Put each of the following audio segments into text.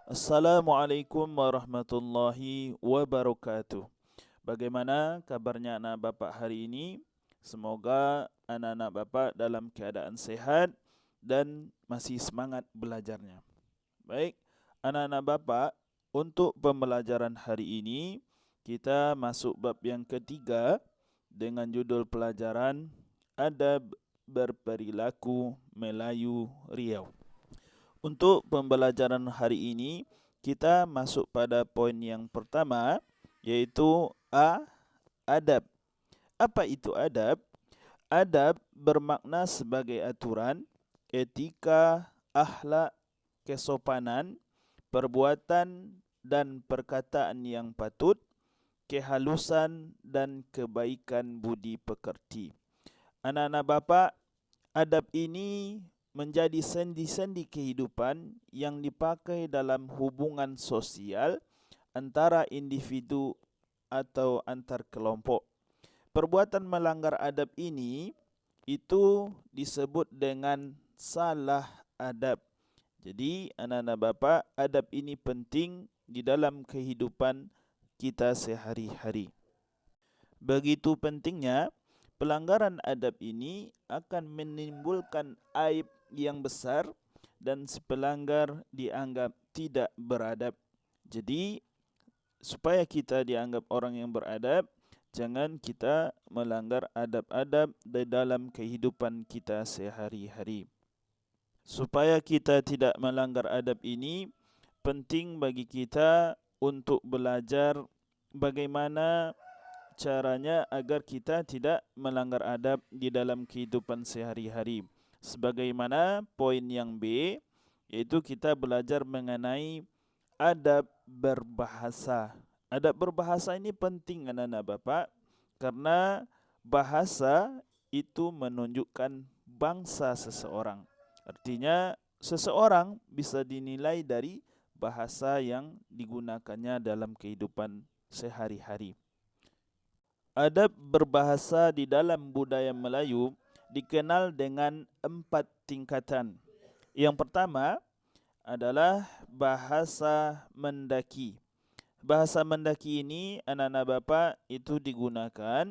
Assalamualaikum warahmatullahi wabarakatuh. Bagaimana kabarnya anak bapak hari ini? Semoga anak-anak bapak dalam keadaan sehat dan masih semangat belajarnya. Baik, anak-anak bapak, untuk pembelajaran hari ini kita masuk bab yang ketiga dengan judul pelajaran Adab Berperilaku Melayu Riau. Untuk pembelajaran hari ini, kita masuk pada poin yang pertama, yaitu A. Adab. Apa itu adab? Adab bermakna sebagai aturan, etika, akhlak, kesopanan, perbuatan dan perkataan yang patut, kehalusan dan kebaikan budi pekerti. Anak-anak bapak, adab ini menjadi sendi-sendi kehidupan yang dipakai dalam hubungan sosial antara individu atau antar kelompok. Perbuatan melanggar adab ini itu disebut dengan salah adab. Jadi anak-anak bapak, adab ini penting di dalam kehidupan kita sehari-hari. Begitu pentingnya, pelanggaran adab ini akan menimbulkan aib yang besar dan si pelanggar dianggap tidak beradab. Jadi supaya kita dianggap orang yang beradab, jangan kita melanggar adab-adab di dalam kehidupan kita sehari-hari. Supaya kita tidak melanggar adab ini, penting bagi kita untuk belajar bagaimana caranya agar kita tidak melanggar adab di dalam kehidupan sehari-hari. Sebagaimana poin yang B, yaitu kita belajar mengenai adab berbahasa. Adab berbahasa ini penting anak-anak bapak, karena bahasa itu menunjukkan bangsa seseorang. Artinya seseorang bisa dinilai dari bahasa yang digunakannya dalam kehidupan sehari-hari. Adab berbahasa di dalam budaya Melayu dikenal dengan 4 tingkatan. Yang pertama adalah bahasa mendaki. Bahasa mendaki ini anak-anak bapak itu digunakan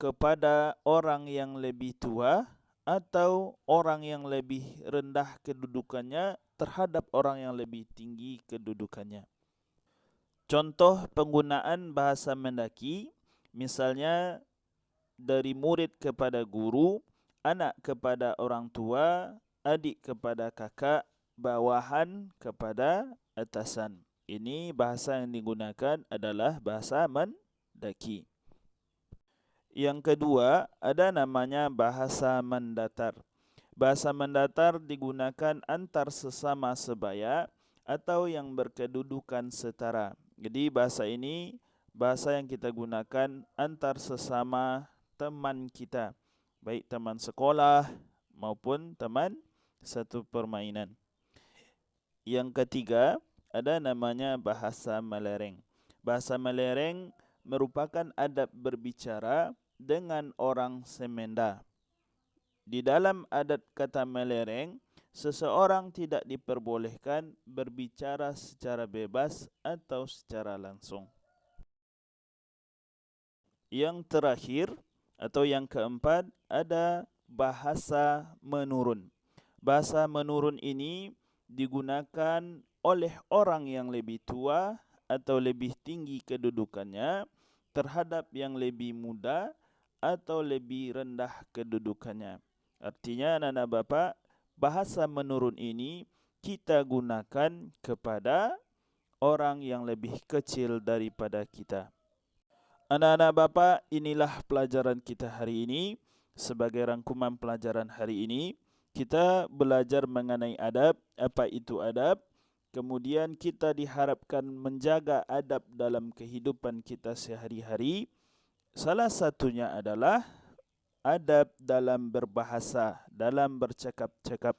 kepada orang yang lebih tua atau orang yang lebih rendah kedudukannya terhadap orang yang lebih tinggi kedudukannya. Contoh penggunaan bahasa mendaki, misalnya dari murid kepada guru, anak kepada orang tua, adik kepada kakak, bawahan kepada atasan. Ini bahasa yang digunakan adalah bahasa mendaki. Yang kedua, ada namanya bahasa mendatar. Bahasa mendatar digunakan antar sesama sebaya atau yang berkedudukan setara. Jadi bahasa ini bahasa yang kita gunakan antar sesama teman kita, baik teman sekolah maupun teman satu permainan. Yang ketiga, ada namanya bahasa melereng. Bahasa melereng merupakan adab berbicara dengan orang semenda. Di dalam adat kata melereng, seseorang tidak diperbolehkan berbicara secara bebas atau secara langsung. Yang terakhir atau yang keempat, ada bahasa menurun. Bahasa menurun ini digunakan oleh orang yang lebih tua atau lebih tinggi kedudukannya terhadap yang lebih muda atau lebih rendah kedudukannya. Artinya anak-anak bapak, bahasa menurun ini kita gunakan kepada orang yang lebih kecil daripada kita. Anak-anak bapak, inilah pelajaran kita hari ini. Sebagai rangkuman pelajaran hari ini, kita belajar mengenai adab, apa itu adab. Kemudian kita diharapkan menjaga adab dalam kehidupan kita sehari-hari. Salah satunya adalah adab dalam berbahasa, dalam bercakap-cakap.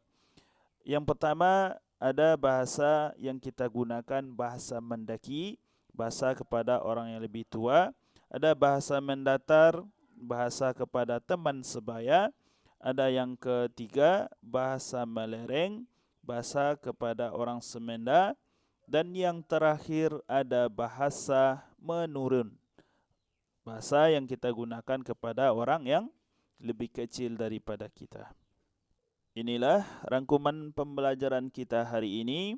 Yang pertama, ada bahasa yang kita gunakan, bahasa mendaki, bahasa kepada orang yang lebih tua. Ada bahasa mendatar, bahasa kepada teman sebaya. Ada yang ketiga, bahasa melereng, bahasa kepada orang semenda. Dan yang terakhir ada bahasa menurun. Bahasa yang kita gunakan kepada orang yang lebih kecil daripada kita. Inilah rangkuman pembelajaran kita hari ini.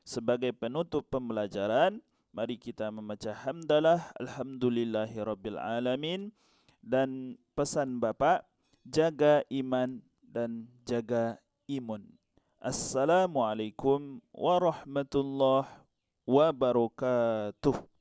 Sebagai penutup pembelajaran, mari kita membaca hamdalah alhamdulillahirabbil alamin, dan pesan Bapak, jaga iman dan jaga imun. Assalamualaikum warahmatullahi wabarakatuh.